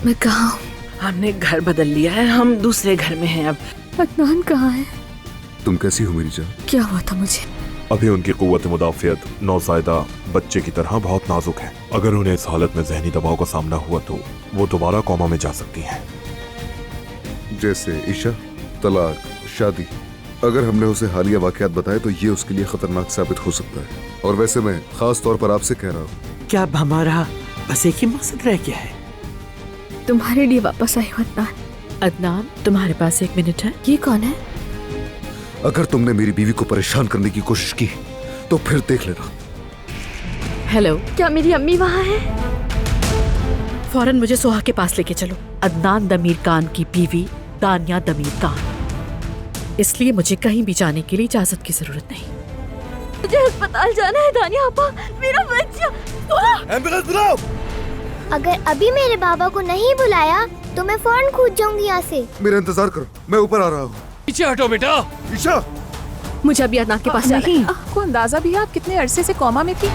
मैं कहाँ हूँ? हमने घर बदल लिया है, हम दूसरे घर में हैं अब। अदनान कहाँ है? तुम कैसी हो मेरी जान? क्या हुआ था मुझे? अभी उनकी कुव्वत मुदाफ़ियत नौज़ायदा बच्चे की तरह बहुत नाजुक है। अगर उन्हें इस हालत में जहनी दबाव का सामना हुआ तो वो दोबारा कोमा में जा सकती हैं। जैसे इशा, तलाक, शादी। अगर हमने उसे हालिया वाकयात बताए तो ये उसके लिए खतरनाक साबित हो सकता है। और वैसे मैं खास तौर पर आपसे कह रहा हूँ, क्या अब हमारा बस एक ही मकसद रह गया है? तुम्हारे लिए वापस आई हूँ अदनान। अदनान, तुम्हारे पास 1 मिनट है? ये कौन है? अगर तुमने मेरी बीवी को परेशान करने की कोशिश की तो फिर देख लेना। हेलो, क्या मेरी अम्मी वहाँ है? फौरन मुझे सोहा के पास लेके चलो। अदनान दमीर खान की बीवी दानिया दमीर खान। इसलिए मुझे कहीं भी जाने के लिए इजाजत की जरूरत नहीं। मुझे अस्पताल जाना है दानिया आपा, मेरा बच्चा। एम्बुलेंस बुलाओ। अगर अभी मेरे बाबा को नहीं बुलाया तो मैं फौरन कूद जाऊंगी यहाँ से। मेरा इंतजार करो, मैं ऊपर आ रहा हूँ। पीछे हटो बेटा। ईशा, मुझे अभी अदनान के पास जाना है। आपको अंदाजा भी है आप कितने अरसे से कोमा में थी?